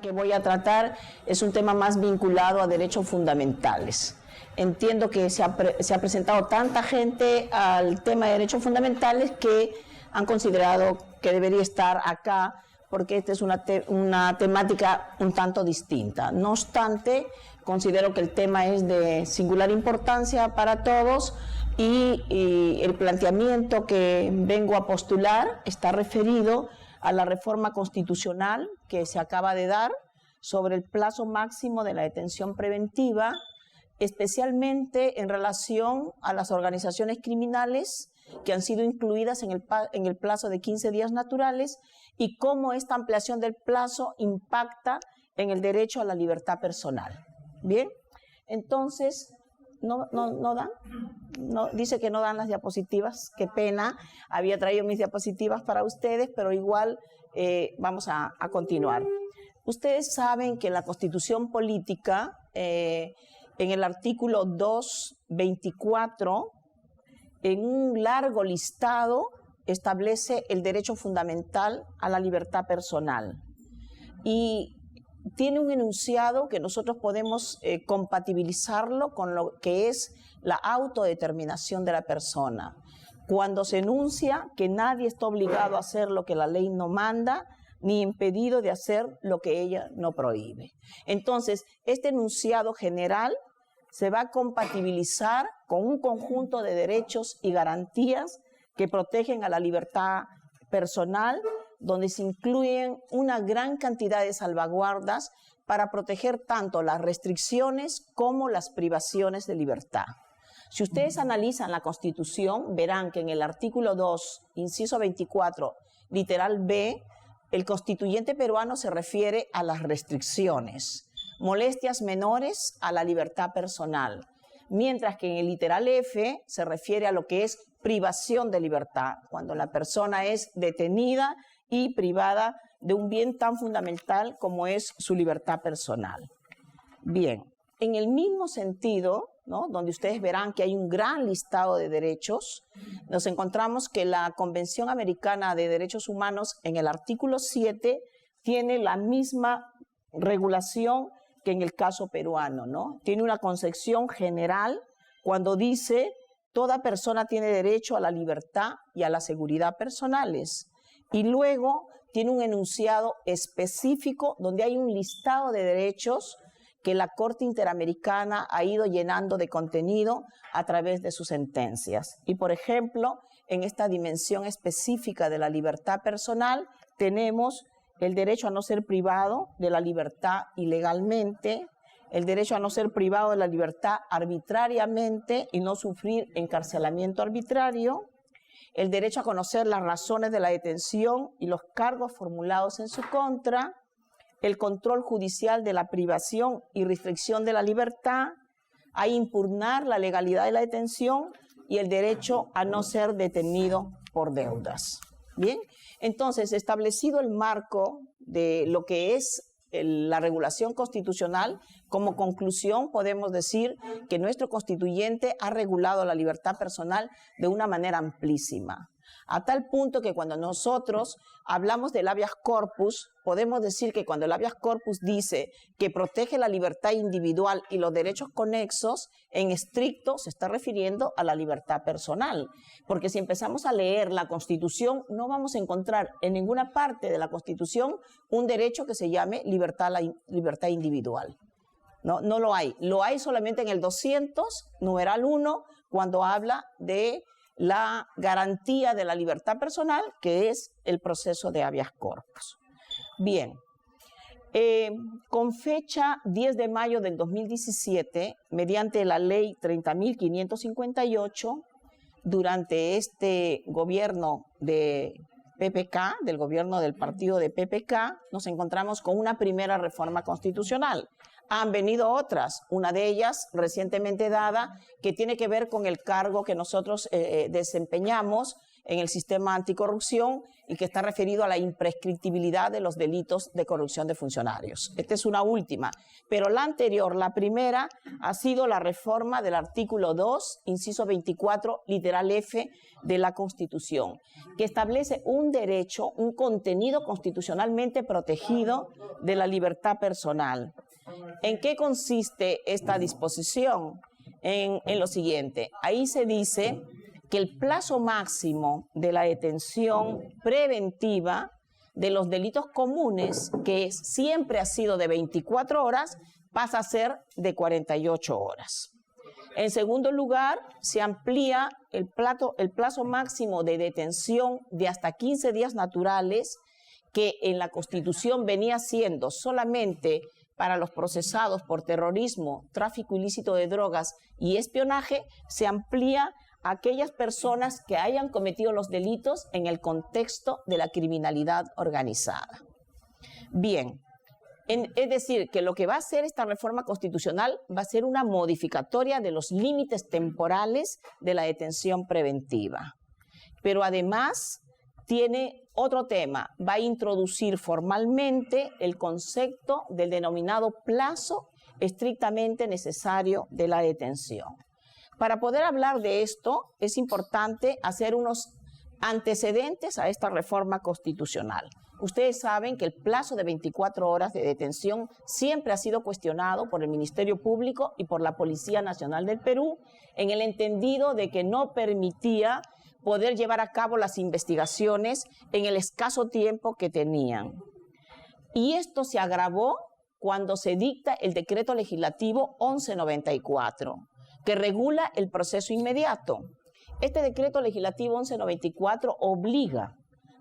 que voy a tratar es un tema más vinculado a derechos fundamentales. Entiendo que se ha presentado tanta gente al tema de derechos fundamentales que han considerado que debería estar acá porque esta es una temática un tanto distinta. No obstante, considero que el tema es de singular importancia para todos y el planteamiento que vengo a postular está referido a la reforma constitucional que se acaba de dar sobre el plazo máximo de la detención preventiva, especialmente en relación a las organizaciones criminales que han sido incluidas en el plazo de 15 días naturales y cómo esta ampliación del plazo impacta en el derecho a la libertad personal. Bien, entonces, ¿no dan? No, dice que no dan las diapositivas, qué pena, había traído mis diapositivas para ustedes, pero igual vamos a continuar. Ustedes saben que la Constitución Política, en el artículo 224, en un largo listado, establece el derecho fundamental a la libertad personal. Y tiene un enunciado que nosotros podemos compatibilizarlo con lo que es la autodeterminación de la persona. Cuando se enuncia que nadie está obligado a hacer lo que la ley no manda, ni impedido de hacer lo que ella no prohíbe. Entonces, este enunciado general se va a compatibilizar con un conjunto de derechos y garantías que protegen a la libertad personal, donde se incluyen una gran cantidad de salvaguardas para proteger tanto las restricciones como las privaciones de libertad. Si ustedes analizan la Constitución, verán que en el artículo 2, inciso 24, literal B, el constituyente peruano se refiere a las restricciones, molestias menores a la libertad personal, mientras que en el literal F se refiere a lo que es privación de libertad, cuando la persona es detenida y privada de un bien tan fundamental como es su libertad personal. Bien, en el mismo sentido, ¿no?, donde ustedes verán que hay un gran listado de derechos, nos encontramos que la Convención Americana de Derechos Humanos en el artículo 7 tiene la misma regulación que en el caso peruano, ¿no? Tiene una concepción general cuando dice toda persona tiene derecho a la libertad y a la seguridad personales. Y luego tiene un enunciado específico donde hay un listado de derechos que la Corte Interamericana ha ido llenando de contenido a través de sus sentencias. Y, por ejemplo, en esta dimensión específica de la libertad personal tenemos el derecho a no ser privado de la libertad ilegalmente, el derecho a no ser privado de la libertad arbitrariamente y no sufrir encarcelamiento arbitrario, el derecho a conocer las razones de la detención y los cargos formulados en su contra, el control judicial de la privación y restricción de la libertad, a impugnar la legalidad de la detención y el derecho a no ser detenido por deudas. Bien, entonces, establecido el marco de lo que es la regulación constitucional, como conclusión podemos decir que nuestro constituyente ha regulado la libertad personal de una manera amplísima, a tal punto que cuando nosotros hablamos del habeas corpus, podemos decir que cuando el habeas corpus dice que protege la libertad individual y los derechos conexos, en estricto se está refiriendo a la libertad personal. Porque si empezamos a leer la Constitución, no vamos a encontrar en ninguna parte de la Constitución un derecho que se llame libertad individual. No lo hay. Lo hay solamente en el 200, numeral 1, cuando habla de la garantía de la libertad personal, que es el proceso de habeas corpus. Bien, con fecha 10 de mayo del 2017, mediante la ley 30.558, durante este gobierno de PPK, del gobierno del partido de PPK, nos encontramos con una primera reforma constitucional. Han venido otras, una de ellas recientemente dada, que tiene que ver con el cargo que nosotros desempeñamos en el sistema anticorrupción y que está referido a la imprescriptibilidad de los delitos de corrupción de funcionarios. Esta es una última, pero la anterior, la primera, ha sido la reforma del artículo 2, inciso 24, literal F de la Constitución, que establece un derecho, un contenido constitucionalmente protegido de la libertad personal. ¿En qué consiste esta disposición? En lo siguiente, ahí se dice que el plazo máximo de la detención preventiva de los delitos comunes, que siempre ha sido de 24 horas, pasa a ser de 48 horas. En segundo lugar, se amplía el plazo máximo de detención de hasta 15 días naturales, que en la Constitución venía siendo solamente para los procesados por terrorismo, tráfico ilícito de drogas y espionaje, se amplía a aquellas personas que hayan cometido los delitos en el contexto de la criminalidad organizada. Bien, es decir, que lo que va a hacer esta reforma constitucional va a ser una modificatoria de los límites temporales de la detención preventiva. Pero además tiene otro tema, va a introducir formalmente el concepto del denominado plazo estrictamente necesario de la detención. Para poder hablar de esto, es importante hacer unos antecedentes a esta reforma constitucional. Ustedes saben que el plazo de 24 horas de detención siempre ha sido cuestionado por el Ministerio Público y por la Policía Nacional del Perú, en el entendido de que no permitía poder llevar a cabo las investigaciones en el escaso tiempo que tenían. Y esto se agravó cuando se dicta el decreto legislativo 1194, que regula el proceso inmediato. Este decreto legislativo 1194 obliga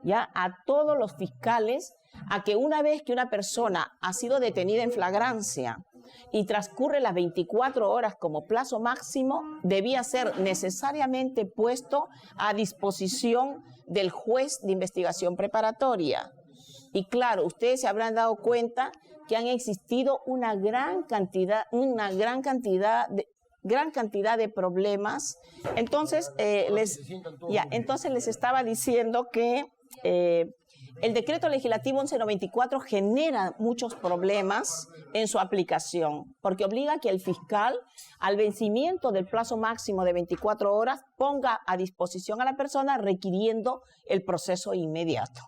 ya a todos los fiscales a que una vez que una persona ha sido detenida en flagrancia y transcurre las 24 horas como plazo máximo, debía ser necesariamente puesto a disposición del juez de investigación preparatoria. Y claro, ustedes se habrán dado cuenta que han existido una gran cantidad de problemas. Entonces, les estaba diciendo que el decreto legislativo 1194 genera muchos problemas en su aplicación, porque obliga a que el fiscal, al vencimiento del plazo máximo de 24 horas, ponga a disposición a la persona requiriendo el proceso inmediato.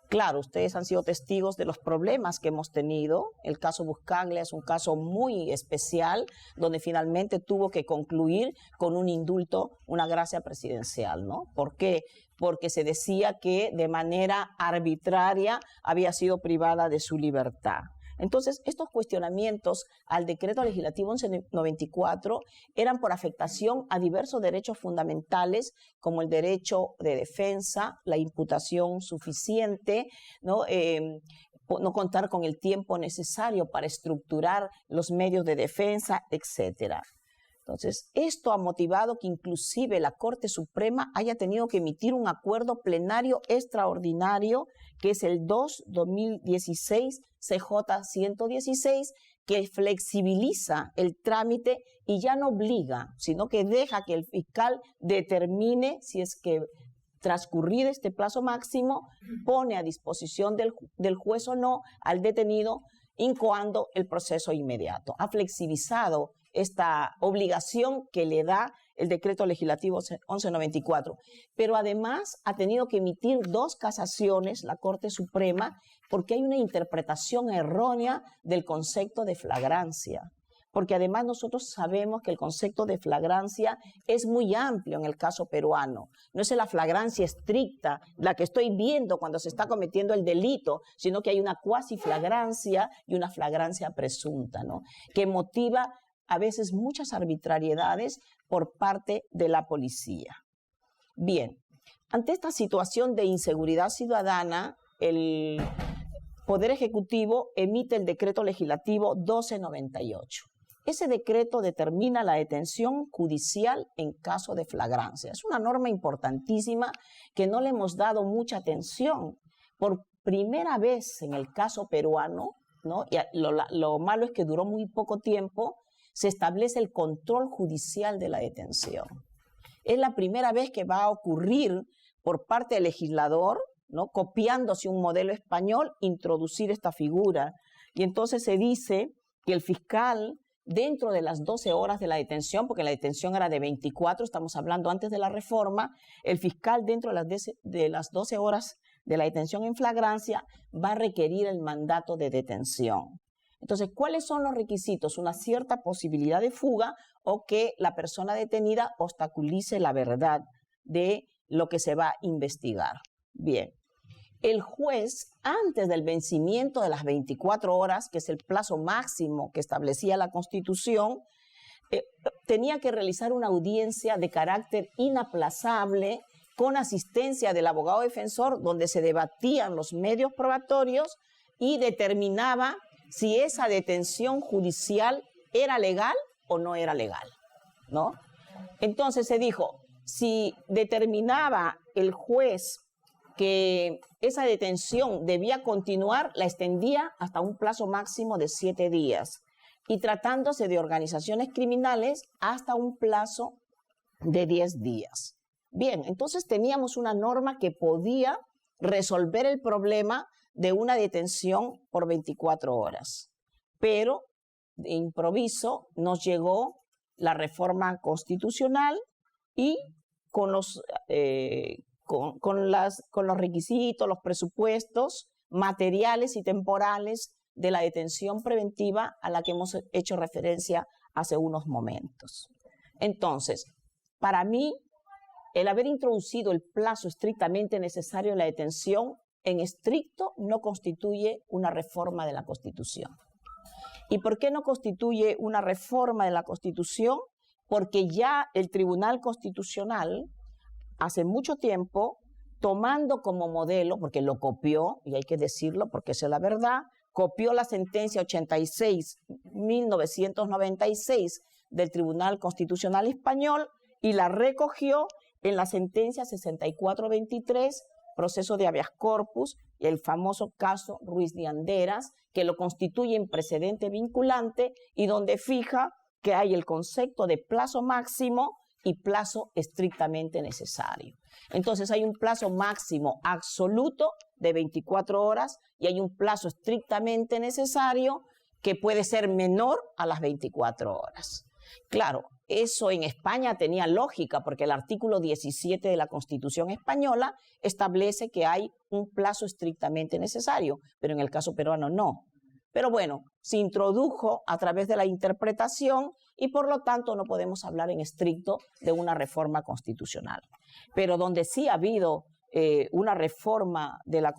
Claro, ustedes han sido testigos de los problemas que hemos tenido. El caso Buscaglia es un caso muy especial, donde finalmente tuvo que concluir con un indulto, una gracia presidencial, ¿no? ¿Por qué? Porque se decía que de manera arbitraria había sido privada de su libertad. Entonces, estos cuestionamientos al decreto legislativo 1194 eran por afectación a diversos derechos fundamentales, como el derecho de defensa, la imputación suficiente, ¿no? No contar con el tiempo necesario para estructurar los medios de defensa, etcétera. Entonces, esto ha motivado que inclusive la Corte Suprema haya tenido que emitir un acuerdo plenario extraordinario, que es el 2/2016 CJ 116, que flexibiliza el trámite y ya no obliga, sino que deja que el fiscal determine si es que transcurrido este plazo máximo, pone a disposición del juez o no al detenido, incoando el proceso inmediato. Ha flexibilizado esta obligación que le da el decreto legislativo 1194, pero además ha tenido que emitir 2 casaciones la Corte Suprema porque hay una interpretación errónea del concepto de flagrancia. Porque además nosotros sabemos que el concepto de flagrancia es muy amplio en el caso peruano. No es la flagrancia estricta, la que estoy viendo cuando se está cometiendo el delito, sino que hay una cuasi flagrancia y una flagrancia presunta, ¿no? Que motiva a veces muchas arbitrariedades por parte de la policía. Bien, ante esta situación de inseguridad ciudadana, el Poder Ejecutivo emite el decreto legislativo 1298. Ese decreto determina la detención judicial en caso de flagrancia. Es una norma importantísima que no le hemos dado mucha atención. Por primera vez en el caso peruano, ¿no? Y lo malo es que duró muy poco tiempo, se establece el control judicial de la detención. Es la primera vez que va a ocurrir por parte del legislador, ¿no? Copiándose un modelo español, introducir esta figura. Y entonces se dice que el fiscal, dentro de las 12 horas de la detención, porque la detención era de 24, estamos hablando antes de la reforma, el fiscal dentro de las 12 horas de la detención en flagrancia va a requerir el mandato de detención. Entonces, ¿cuáles son los requisitos? Una cierta posibilidad de fuga o que la persona detenida obstaculice la verdad de lo que se va a investigar. Bien, el juez, antes del vencimiento de las 24 horas, que es el plazo máximo que establecía la Constitución, tenía que realizar una audiencia de carácter inaplazable con asistencia del abogado defensor, donde se debatían los medios probatorios y determinaba si esa detención judicial era legal o no era legal, ¿no? Entonces se dijo, si determinaba el juez que esa detención debía continuar, la extendía hasta un plazo máximo de 7 días. Y tratándose de organizaciones criminales, hasta un plazo de 10 días. Bien, entonces teníamos una norma que podía resolver el problema de una detención por 24 horas. Pero de improviso nos llegó la reforma constitucional y con los requisitos, los presupuestos materiales y temporales de la detención preventiva a la que hemos hecho referencia hace unos momentos. Entonces, para mí, el haber introducido el plazo estrictamente necesario en la detención, en estricto, no constituye una reforma de la Constitución. ¿Y por qué no constituye una reforma de la Constitución? Porque ya el Tribunal Constitucional, hace mucho tiempo, tomando como modelo, porque lo copió, y hay que decirlo porque esa es la verdad, copió la sentencia 86-1996 del Tribunal Constitucional Español y la recogió en la sentencia 6423, proceso de habeas corpus, el famoso caso Ruiz de Anderas, que lo constituye en precedente vinculante y donde fija que hay el concepto de plazo máximo y plazo estrictamente necesario. Entonces hay un plazo máximo absoluto de 24 horas y hay un plazo estrictamente necesario que puede ser menor a las 24 horas. Claro, eso en España tenía lógica porque el artículo 17 de la Constitución española establece que hay un plazo estrictamente necesario, pero en el caso peruano no. Pero bueno, se introdujo a través de la interpretación y por lo tanto no podemos hablar en estricto de una reforma constitucional. Pero donde sí ha habido una reforma de la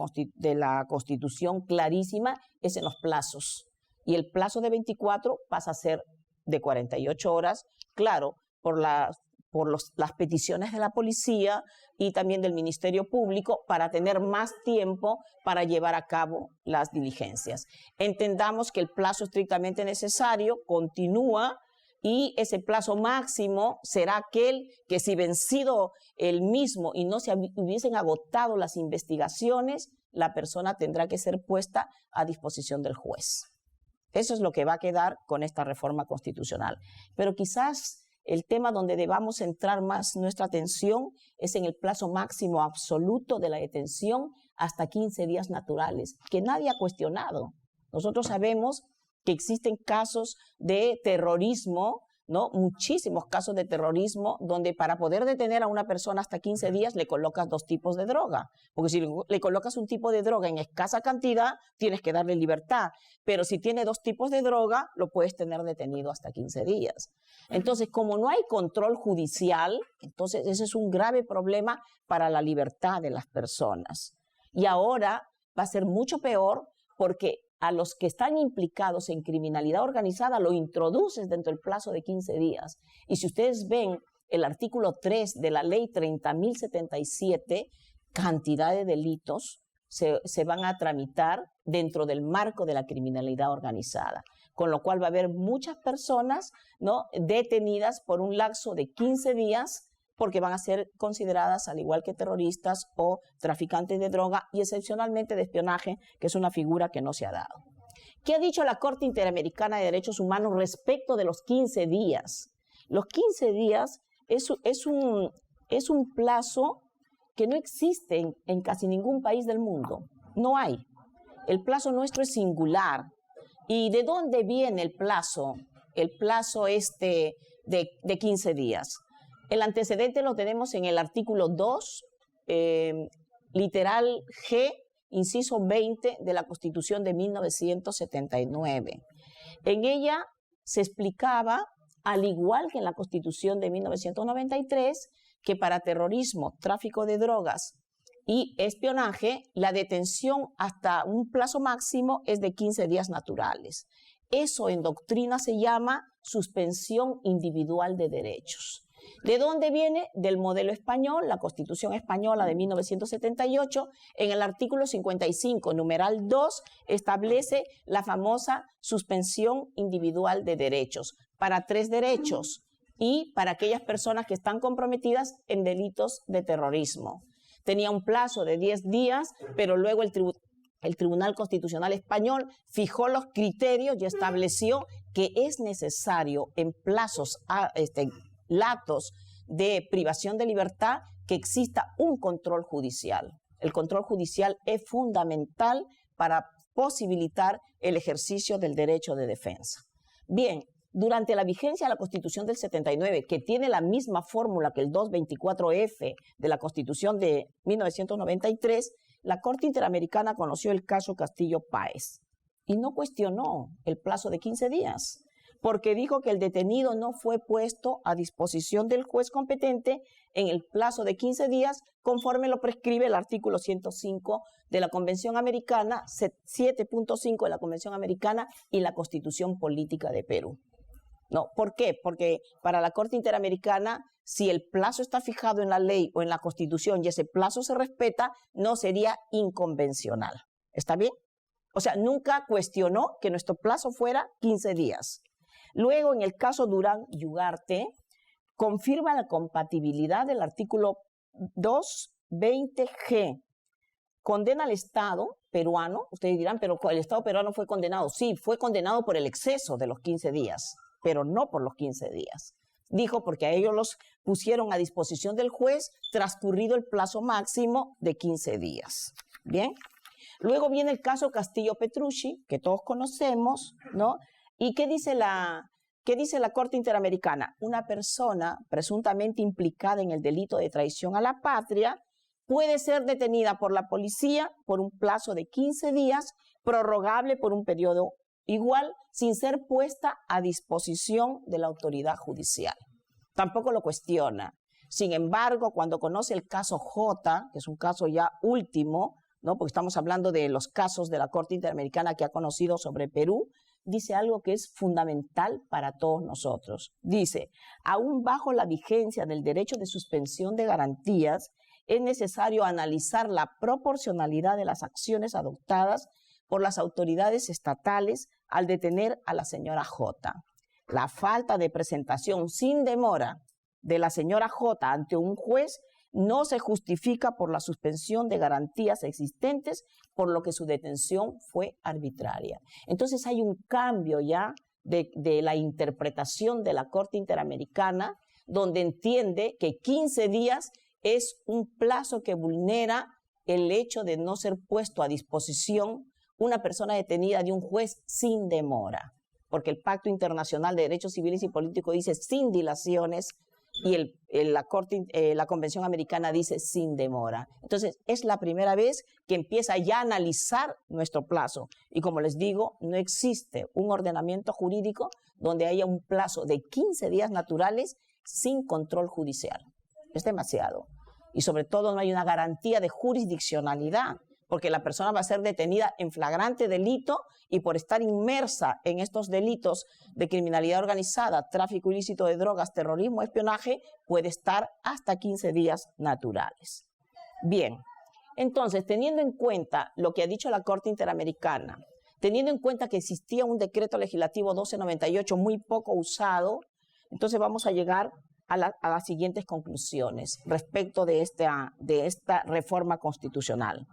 Constitución clarísima es en los plazos. Y el plazo de 24 pasa a ser de 48 horas, claro, por las peticiones de la policía y también del Ministerio Público para tener más tiempo para llevar a cabo las diligencias. Entendamos que el plazo estrictamente necesario continúa y ese plazo máximo será aquel que si vencido el mismo y no se hubiesen agotado las investigaciones, la persona tendrá que ser puesta a disposición del juez. Eso es lo que va a quedar con esta reforma constitucional. Pero quizás el tema donde debamos centrar más nuestra atención es en el plazo máximo absoluto de la detención hasta 15 días naturales, que nadie ha cuestionado. Nosotros sabemos que existen casos de terrorismo, ¿no? Muchísimos casos de terrorismo donde para poder detener a una persona hasta 15 días le colocas 2 tipos de droga. Porque si le colocas un tipo de droga en escasa cantidad, tienes que darle libertad. Pero si tiene 2 tipos de droga, lo puedes tener detenido hasta 15 días. Entonces, como no hay control judicial, entonces ese es un grave problema para la libertad de las personas. Y ahora va a ser mucho peor porque a los que están implicados en criminalidad organizada lo introduces dentro del plazo de 15 días. Y si ustedes ven el artículo 3 de la ley 30.077, cantidad de delitos se van a tramitar dentro del marco de la criminalidad organizada. Con lo cual va a haber muchas personas, ¿no?, detenidas por un lapso de 15 días porque van a ser consideradas al igual que terroristas o traficantes de droga y excepcionalmente de espionaje, que es una figura que no se ha dado. ¿Qué ha dicho la Corte Interamericana de Derechos Humanos respecto de los 15 días? Los 15 días es un plazo que no existe en casi ningún país del mundo. No hay. El plazo nuestro es singular. ¿Y de dónde viene el plazo? El plazo de 15 días. El antecedente lo tenemos en el artículo 2, literal G, inciso 20 de la Constitución de 1979. En ella se explicaba, al igual que en la Constitución de 1993, que para terrorismo, tráfico de drogas y espionaje, la detención hasta un plazo máximo es de 15 días naturales. Eso en doctrina se llama suspensión individual de derechos. ¿De dónde viene? Del modelo español, la Constitución española de 1978, en el artículo 55, numeral 2, establece la famosa suspensión individual de derechos para 3 derechos y para aquellas personas que están comprometidas en delitos de terrorismo. Tenía un plazo de 10 días, pero luego el Tribunal Constitucional Español fijó los criterios y estableció que es necesario en plazos latos de privación de libertad que exista un control judicial. El control judicial es fundamental para posibilitar el ejercicio del derecho de defensa. Bien, durante la vigencia de la Constitución del 79, que tiene la misma fórmula que el 224F de la Constitución de 1993, la Corte Interamericana conoció el caso Castillo-Páez y no cuestionó el plazo de 15 días, porque dijo que el detenido no fue puesto a disposición del juez competente en el plazo de 15 días, conforme lo prescribe el artículo 105 de la Convención Americana, 7.5 de la Convención Americana y la Constitución Política de Perú. No, ¿por qué? Porque para la Corte Interamericana, si el plazo está fijado en la ley o en la Constitución y ese plazo se respeta, no sería inconvencional. ¿Está bien? O sea, nunca cuestionó que nuestro plazo fuera 15 días. Luego, en el caso Durán y Ugarte, confirma la compatibilidad del artículo 220G. Condena al Estado peruano. Ustedes dirán, pero el Estado peruano fue condenado. Sí, fue condenado por el exceso de los 15 días, pero no por los 15 días. Dijo porque a ellos los pusieron a disposición del juez transcurrido el plazo máximo de 15 días. Bien. Luego viene el caso Castillo-Petrucci, que todos conocemos, ¿no? ¿Y qué dice la Corte Interamericana? Una persona presuntamente implicada en el delito de traición a la patria puede ser detenida por la policía por un plazo de 15 días, prorrogable por un periodo igual, sin ser puesta a disposición de la autoridad judicial. Tampoco lo cuestiona. Sin embargo, cuando conoce el caso J, que es un caso ya último, ¿no? Porque estamos hablando de los casos de la Corte Interamericana que ha conocido sobre Perú, dice algo que es fundamental para todos nosotros. Dice, aún bajo la vigencia del derecho de suspensión de garantías, es necesario analizar la proporcionalidad de las acciones adoptadas por las autoridades estatales al detener a la señora J. La falta de presentación sin demora de la señora J ante un juez no se justifica por la suspensión de garantías existentes, por lo que su detención fue arbitraria. Entonces hay un cambio ya de la interpretación de la Corte Interamericana, donde entiende que 15 días es un plazo que vulnera el hecho de no ser puesto a disposición una persona detenida de un juez sin demora, porque el Pacto Internacional de Derechos Civiles y Políticos dice sin dilaciones y la Convención Americana dice sin demora. Entonces, es la primera vez que empieza ya a analizar nuestro plazo. Y como les digo, no existe un ordenamiento jurídico donde haya un plazo de 15 días naturales sin control judicial. Es demasiado. Y sobre todo no hay una garantía de jurisdiccionalidad, porque la persona va a ser detenida en flagrante delito y por estar inmersa en estos delitos de criminalidad organizada, tráfico ilícito de drogas, terrorismo, espionaje, puede estar hasta 15 días naturales. Bien, entonces, teniendo en cuenta lo que ha dicho la Corte Interamericana, teniendo en cuenta que existía un decreto legislativo 1298 muy poco usado, entonces vamos a llegar a las siguientes conclusiones respecto de esta reforma constitucional.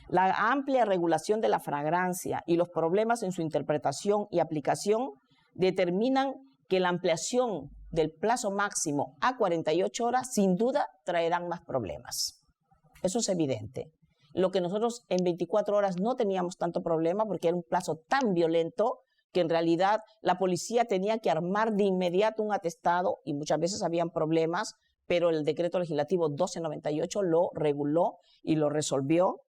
La amplia regulación de la flagrancia y los problemas en su interpretación y aplicación determinan que la ampliación del plazo máximo a 48 horas sin duda traerán más problemas. Eso es evidente. Lo que nosotros en 24 horas no teníamos tanto problema porque era un plazo tan violento que en realidad la policía tenía que armar de inmediato un atestado y muchas veces habían problemas, pero el decreto legislativo 1298 lo reguló y lo resolvió.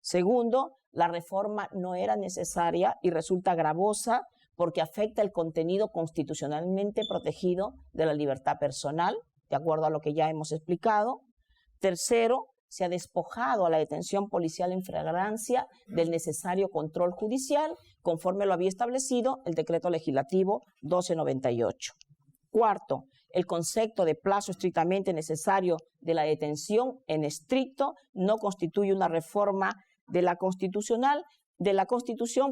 Segundo, la reforma no era necesaria y resulta gravosa porque afecta el contenido constitucionalmente protegido de la libertad personal, de acuerdo a lo que ya hemos explicado. Tercero, se ha despojado a la detención policial en flagrancia del necesario control judicial, conforme lo había establecido el decreto legislativo 1298. Cuarto, el concepto de plazo estrictamente necesario de la detención en estricto no constituye una reforma de la Constitución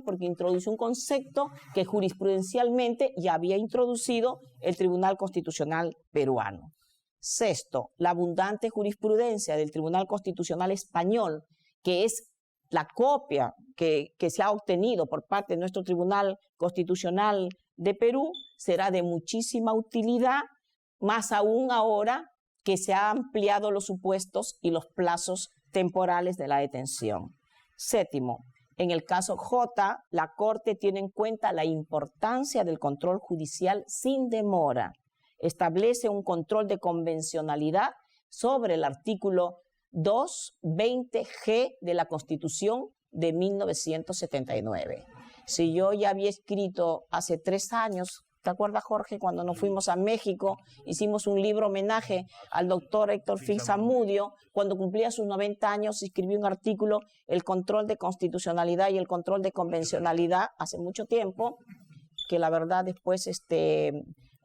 porque introduce un concepto que jurisprudencialmente ya había introducido el Tribunal Constitucional peruano. Sexto, la abundante jurisprudencia del Tribunal Constitucional español, que es la copia que se ha obtenido por parte de nuestro Tribunal Constitucional de Perú, será de muchísima utilidad, más aún ahora que se han ampliado los supuestos y los plazos temporales de la detención. Séptimo, en el caso J, la Corte tiene en cuenta la importancia del control judicial sin demora. Establece un control de convencionalidad sobre el artículo 220G de la Constitución de 1979. Si yo ya había escrito hace 3 años, ¿te acuerdas, Jorge, cuando nos fuimos a México? Hicimos un libro homenaje al doctor Héctor Fix Zamudio. Cuando cumplía sus 90 años, escribió un artículo, El control de constitucionalidad y el control de convencionalidad, hace mucho tiempo, que la verdad después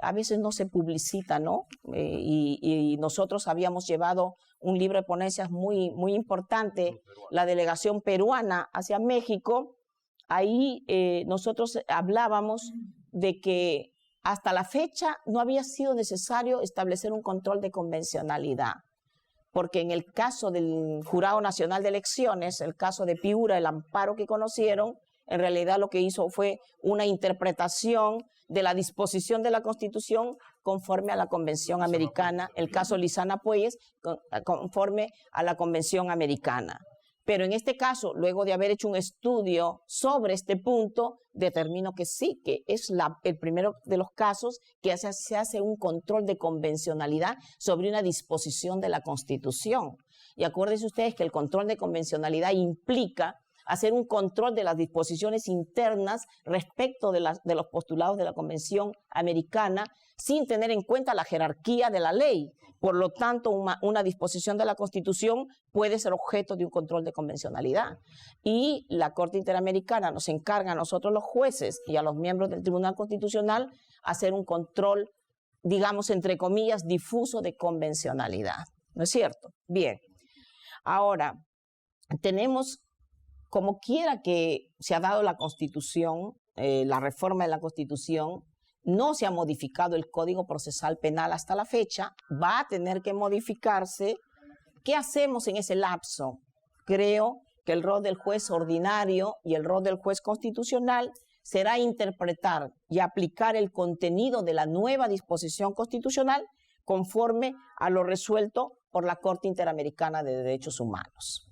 a veces no se publicita, ¿no? Y nosotros habíamos llevado un libro de ponencias muy, muy importante, la delegación peruana hacia México. Ahí nosotros hablábamos de que hasta la fecha no había sido necesario establecer un control de convencionalidad, porque en el caso del Jurado Nacional de Elecciones, el caso de Piura, el amparo que conocieron, en realidad lo que hizo fue una interpretación de la disposición de la Constitución conforme a la Convención Americana, el caso Lizana Puelles, conforme a la Convención Americana. Pero en este caso, luego de haber hecho un estudio sobre este punto, determino que sí, que es el primero de los casos que se hace un control de convencionalidad sobre una disposición de la Constitución. Y acuérdense ustedes que el control de convencionalidad implica hacer un control de las disposiciones internas respecto de los postulados de la Convención Americana sin tener en cuenta la jerarquía de la ley. Por lo tanto, una disposición de la Constitución puede ser objeto de un control de convencionalidad. Y la Corte Interamericana nos encarga a nosotros los jueces y a los miembros del Tribunal Constitucional hacer un control, digamos, entre comillas, difuso de convencionalidad. ¿No es cierto? Bien. Ahora, tenemos, como quiera que se ha dado la Constitución, la reforma de la Constitución, no se ha modificado el Código Procesal Penal hasta la fecha, va a tener que modificarse. ¿Qué hacemos en ese lapso? Creo que el rol del juez ordinario y el rol del juez constitucional será interpretar y aplicar el contenido de la nueva disposición constitucional conforme a lo resuelto por la Corte Interamericana de Derechos Humanos.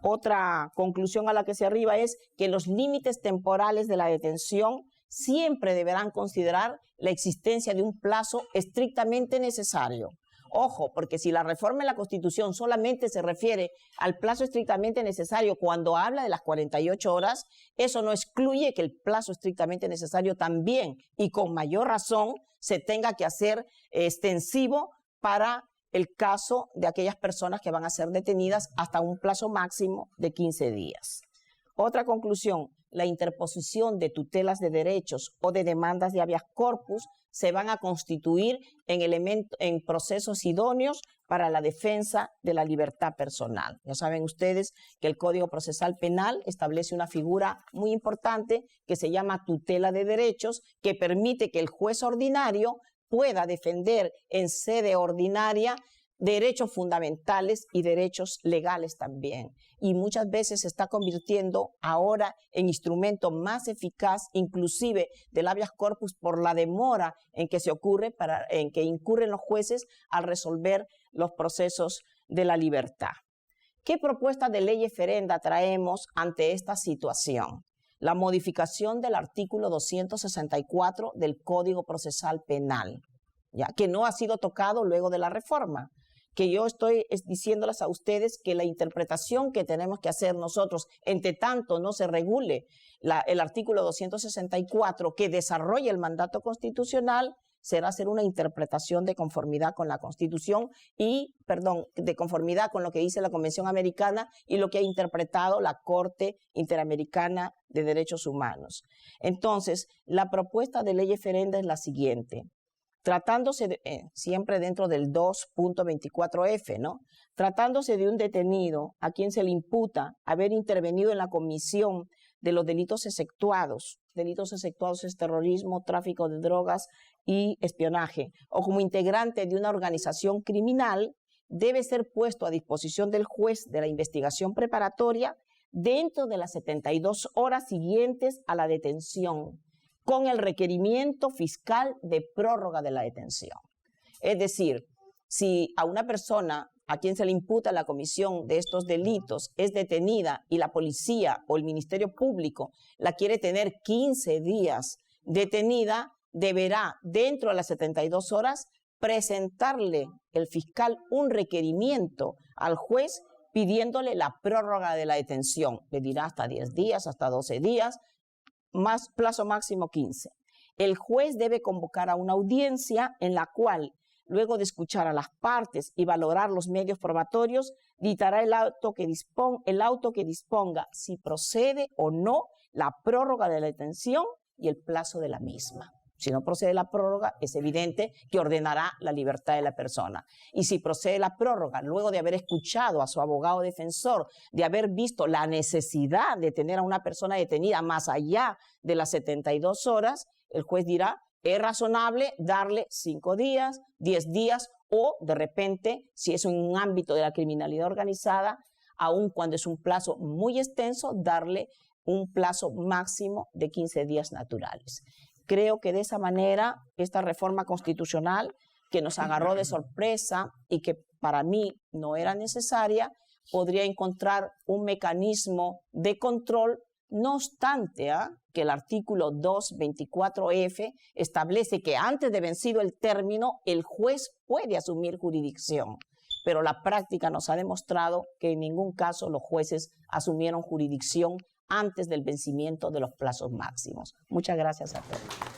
Otra conclusión a la que se arriba es que los límites temporales de la detención siempre deberán considerar la existencia de un plazo estrictamente necesario. Ojo, porque si la reforma de la Constitución solamente se refiere al plazo estrictamente necesario cuando habla de las 48 horas, eso no excluye que el plazo estrictamente necesario también, y con mayor razón, se tenga que hacer extensivo para el caso de aquellas personas que van a ser detenidas hasta un plazo máximo de 15 días. Otra conclusión, la interposición de tutelas de derechos o de demandas de habeas corpus se van a constituir en procesos idóneos para la defensa de la libertad personal. Ya saben ustedes que el Código Procesal Penal establece una figura muy importante que se llama tutela de derechos, que permite que el juez ordinario pueda defender en sede ordinaria derechos fundamentales y derechos legales también. Y muchas veces se está convirtiendo ahora en instrumento más eficaz, inclusive del habeas corpus, por la demora en que en que incurren los jueces al resolver los procesos de la libertad. ¿Qué propuesta de ley referenda traemos ante esta situación? La modificación del artículo 264 del Código Procesal Penal, ya que no ha sido tocado luego de la reforma, que yo estoy diciéndoles a ustedes que la interpretación que tenemos que hacer nosotros, entre tanto no se regule el artículo 264 que desarrolla el mandato constitucional, será hacer una interpretación de conformidad con la Constitución de conformidad con lo que dice la Convención Americana y lo que ha interpretado la Corte Interamericana de Derechos Humanos. Entonces, la propuesta de ley referenda es la siguiente. Tratándose siempre dentro del 2.24F, ¿no? Tratándose de un detenido a quien se le imputa haber intervenido en la comisión de los delitos exceptuados es terrorismo, tráfico de drogas y espionaje, o como integrante de una organización criminal, debe ser puesto a disposición del juez de la investigación preparatoria dentro de las 72 horas siguientes a la detención, con el requerimiento fiscal de prórroga de la detención. Es decir, si a una persona a quien se le imputa la comisión de estos delitos es detenida y la policía o el Ministerio Público la quiere tener 15 días detenida, deberá dentro de las 72 horas presentarle el fiscal un requerimiento al juez pidiéndole la prórroga de la detención. Le dirá hasta 10 días, hasta 12 días, plazo máximo 15. El juez debe convocar a una audiencia en la cual, luego de escuchar a las partes y valorar los medios probatorios, dictará el auto que disponga si procede o no la prórroga de la detención y el plazo de la misma. Si no procede la prórroga, es evidente que ordenará la libertad de la persona. Y si procede la prórroga, luego de haber escuchado a su abogado defensor, de haber visto la necesidad de tener a una persona detenida más allá de las 72 horas, el juez dirá, es razonable darle 5 días, 10 días o, de repente, si es en un ámbito de la criminalidad organizada, aun cuando es un plazo muy extenso, darle un plazo máximo de 15 días naturales. Creo que de esa manera esta reforma constitucional que nos agarró de sorpresa y que para mí no era necesaria, podría encontrar un mecanismo de control, no obstante que el artículo 224F establece que antes de vencido el término el juez puede asumir jurisdicción. Pero la práctica nos ha demostrado que en ningún caso los jueces asumieron jurisdicción antes del vencimiento de los plazos máximos. Muchas gracias a todos.